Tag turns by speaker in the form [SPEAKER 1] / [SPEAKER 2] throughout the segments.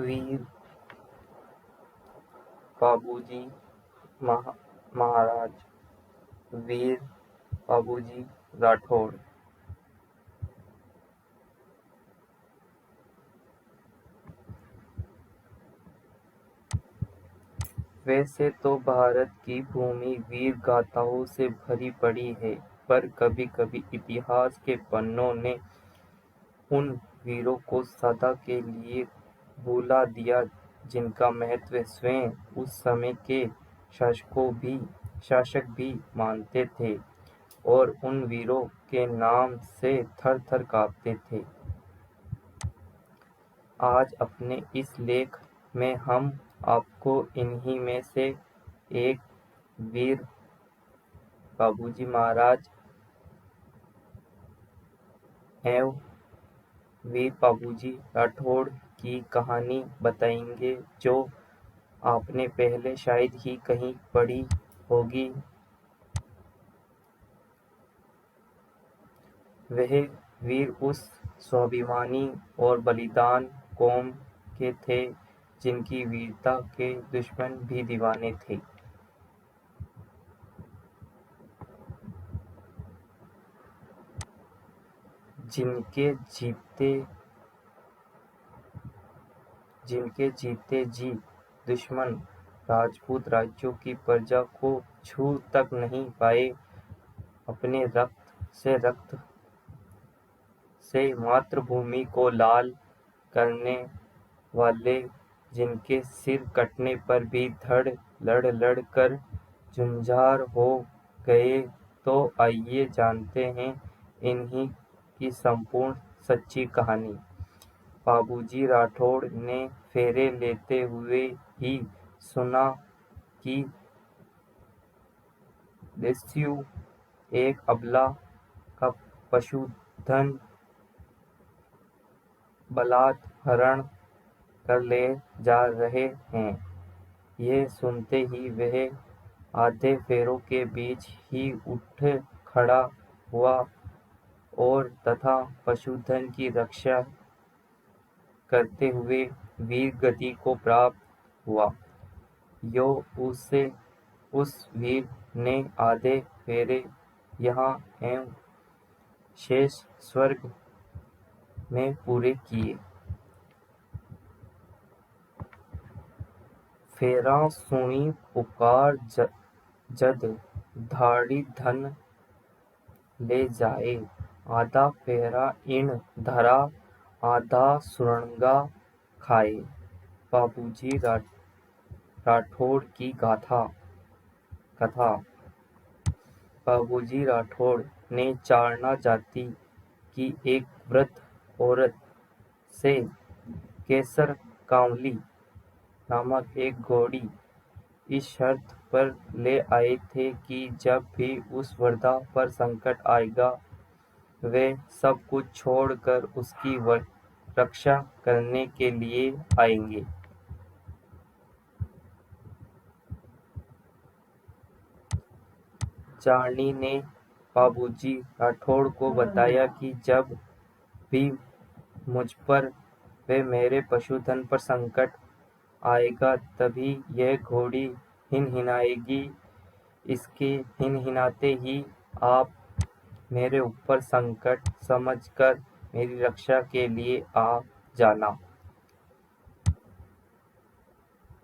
[SPEAKER 1] वीर बाबूजी महाराज, वीर बाबूजी राठौड़। वैसे तो भारत की भूमि वीर गाथाओं से भरी पड़ी है, पर कभी-कभी इतिहास के पन्नों ने उन वीरों को सदा के लिए भुला दिया जिनका महत्व स्वयं उस समय के शासक भी मानते थे और उन वीरों के नाम से थर-थर कांपते थे। आज अपने इस लेख में हम आपको इन्हीं में से एक वीर बाबूजी महाराज एवं वीर बाबूजी राठौड़ की कहानी बताएंगे, जो आपने पहले शायद ही कहीं पढ़ी होगी। वह वीर उस स्वाभिमानी और बलिदान कौम के थे जिनकी वीरता के दुश्मन भी दीवाने थे। जिनके जीते जी दुश्मन राजपूत राज्यों की प्रजा को छू तक नहीं पाए, अपने रक्त से मातृभूमि को लाल करने वाले, जिनके सिर कटने पर भी लड़ कर झुंझार हो गए। तो आइए जानते हैं इन्हीं की संपूर्ण सच्ची कहानी। बाबूजी राठौड़ ने फेरे लेते हुए ही सुना कि दस्यु एक अबला का पशुधन बलात्कार कर ले जा रहे हैं। यह सुनते ही वह आधे फेरों के बीच ही उठ खड़ा हुआ और तथा पशुधन की रक्षा करते हुए वीर गति को प्राप्त हुआ। उस वीर ने आधे फेरे यहाँ एवं शेष स्वर्ग में पूरे किए। फेरा सुनी पुकार जद धाड़ी धन ले जाए, आधा फेरा इन धरा आधा सुरंगा खाए। बाबूजी राठौड़ की कथा। बाबूजी राठौड़ ने चारणा जाति की एक वृद्ध औरत से केसर कांवली नामक एक घोड़ी इस शर्त पर ले आए थे कि जब भी उस वृद्धा पर संकट आएगा, वे सब कुछ छोड़कर उसकी रक्षा करने के लिए आएंगे। चारनी ने बाबूजी राठौड़ को बताया कि जब भी मुझ पर व मेरे पशुधन पर संकट आएगा, तभी यह घोड़ी हिनहिनाएगी। इसके हिनहिनाते ही आप मेरे ऊपर संकट समझकर मेरी रक्षा के लिए आ जाना।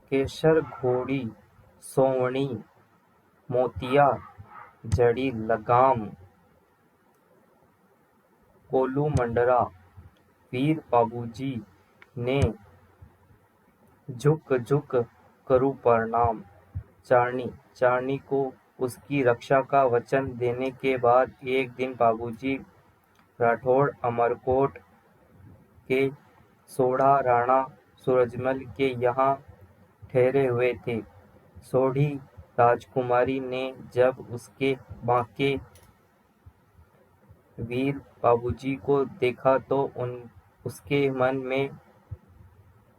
[SPEAKER 1] केसर घोड़ी सोवणी मोतिया जड़ी लगाम कोलू मंडरा। वीर बाबूजी ने झुक करू प्रणाम। चारनी को उसकी रक्षा का वचन देने के बाद एक दिन बाबूजी राठौड़ अमरकोट के सोढ़ा राणा सूरजमल के यहाँ ठहरे हुए थे। सोढ़ी राजकुमारी ने जब उसके बांके वीर बाबूजी को देखा तो उसके मन में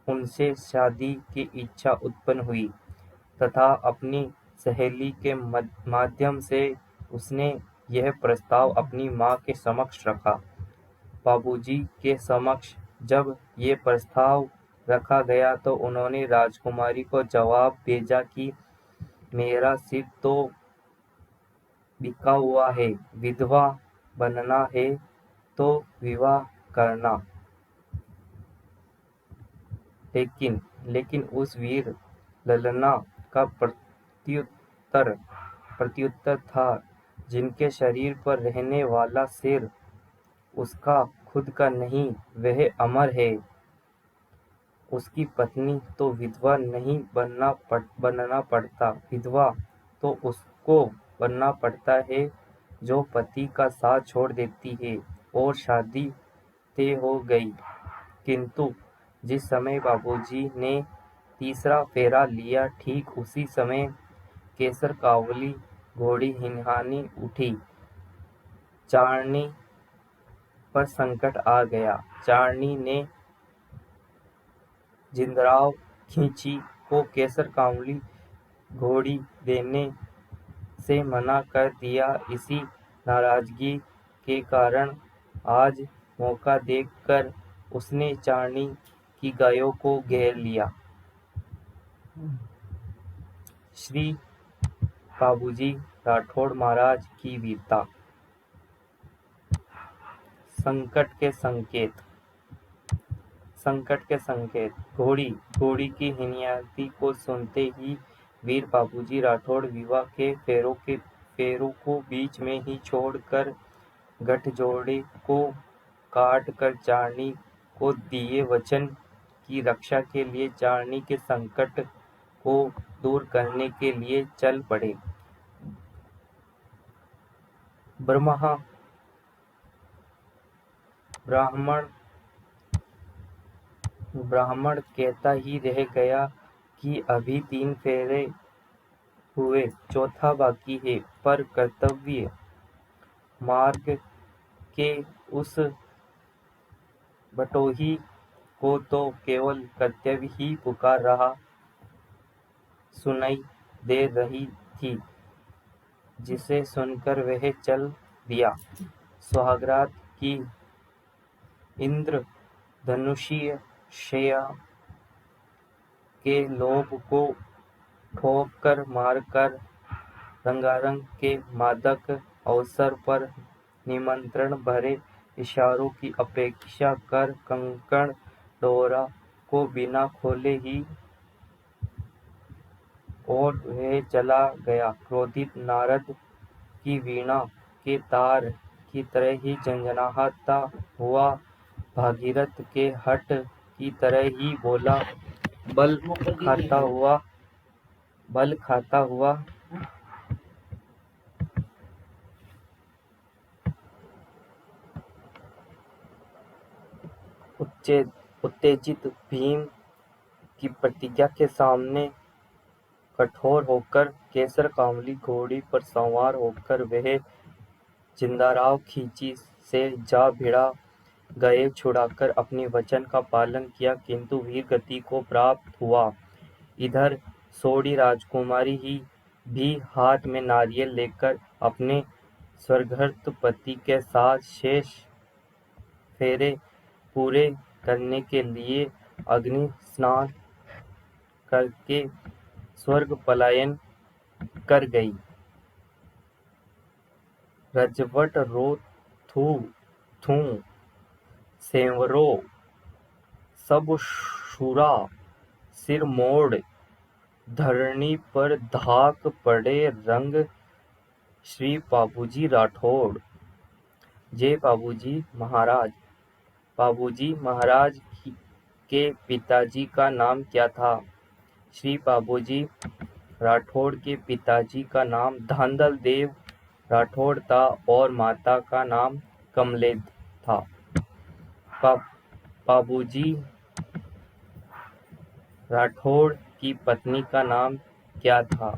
[SPEAKER 1] उनसे शादी की इच्छा उत्पन्न हुई तथा अपनी सहेली के माध्यम से उसने यह प्रस्ताव अपनी माँ के समक्ष रखा। बाबूजी के समक्ष जब ये प्रस्ताव रखा गया तो उन्होंने राजकुमारी को जवाब भेजा कि मेरा सिर तो बिका हुआ है, विधवा बनना है तो विवाह करना। लेकिन उस वीर ललना का प्रत्युत्तर था, जिनके शरीर पर रहने वाला सिर उसका खुद का नहीं, वह अमर है। उसकी पत्नी तो विधवा नहीं बनना पड़ता, विधवा तो उसको बनना पड़ता है जो पति का साथ छोड़ देती है। और शादी तय हो गई। किंतु जिस समय बाबूजी ने तीसरा फेरा लिया, ठीक उसी समय केसर कावली घोड़ी हिनहानी उठी। चारनी पर संकट आ गया। चारनी ने जिंदराव खींची को केसर कावली घोड़ी देने से मना कर दिया। इसी नाराजगी के कारण आज मौका देखकर उसने चारनी की गायों को घेर लिया। श्री बाबूजी राठौड़ महाराज की वीरता। संकट के संकेत। घोड़ी की हिनियाती को सुनते ही वीर बाबूजी राठौड़ विवाह के फेरों को बीच में ही छोड़कर गठजोड़े को काट कर चारनी को दिए वचन की रक्षा के लिए चारनी के संकट को दूर करने के लिए चल पड़े। ब्राह्मण कहता ही रह गया कि अभी 3 फेरे हुए, चौथा बाकी है, पर कर्तव्य मार्ग के उस बटोही को तो केवल कर्तव्य ही पुकार रहा सुनाई दे रही थी, जिसे सुनकर वह चल दिया। सुहागरात की इंद्रधनुषीय शैया के लोभ को ठोकर मारकर रंगारंग के मादक अवसर पर निमंत्रण भरे इशारों की अपेक्षा कर कंकण डोरा को बिना खोले ही और वह चला गया। क्रोधित नारद की वीणा के तार की तरह ही झंझनाता हुआ, भागीरथ के हट की तरह ही बोला, बल खाता हुआ उत्तेजित भीम की प्रतिज्ञा के सामने कठोर होकर केसर कावली घोड़ी पर सवार होकर वह जिंदाराव खींची से जा भिड़ा। गए छुड़ाकर अपने वचन का पालन किया, किंतु वीर गति को प्राप्त हुआ। इधर सोडी राजकुमारी ही भी हाथ में नारियल लेकर अपने स्वर्गस्थ पति के साथ शेष फेरे पूरे करने के लिए अग्नि स्नान करके स्वर्ग पलायन कर गई। रजवट रो थू सेंवरो सब शुरा सिर मोड़ धरणी पर धाक पड़े रंग श्री बाबूजी राठौड़। जय बाबूजी महाराज। बाबूजी महाराज के पिताजी का नाम क्या था? श्री बाबूजी राठौड़ के पिताजी का नाम धांधल देव राठौड़ था और माता का नाम कमलेद था। बाबूजी राठौड़ की पत्नी का नाम क्या था?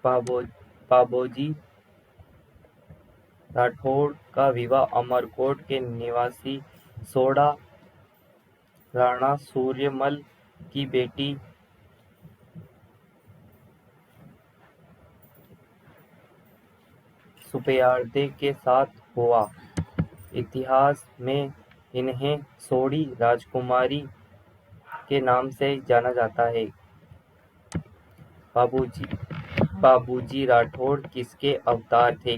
[SPEAKER 1] बाबूजी राठौड़ का विवाह अमरकोट के निवासी सोडा राणा सूर्यमल की बेटी सुपेयार्दे के साथ हुआ। इतिहास में इन्हें सोढ़ी राजकुमारी के नाम से जाना जाता है। बाबूजी राठौड़ किसके अवतार थे?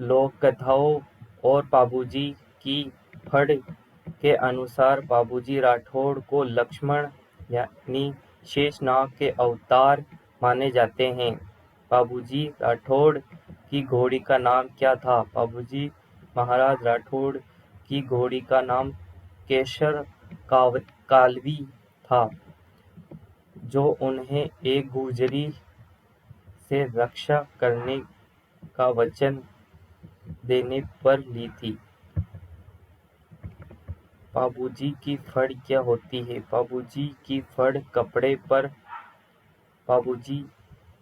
[SPEAKER 1] लोक कथाओं और बाबूजी की फड़ के अनुसार बाबूजी राठौड़ को लक्ष्मण यानी शेषनाग के अवतार माने जाते हैं। बाबूजी राठौड़ की घोड़ी का नाम क्या था? बाबूजी महाराज राठौड़ की घोड़ी का नाम केसर कालवी था, जो उन्हें एक गुजरी से रक्षा करने का वचन देने पर ली थी। बाबूजी की फड़ क्या होती है? बाबूजी की फड़ कपड़े पर बाबूजी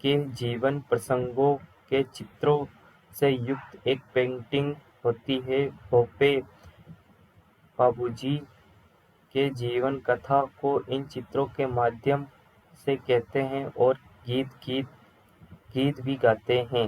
[SPEAKER 1] के जीवन प्रसंगों के चित्रों से युक्त एक पेंटिंग होती है। भोपे बाबूजी के जीवन कथा को इन चित्रों के माध्यम से कहते हैं और गीत भी गाते हैं।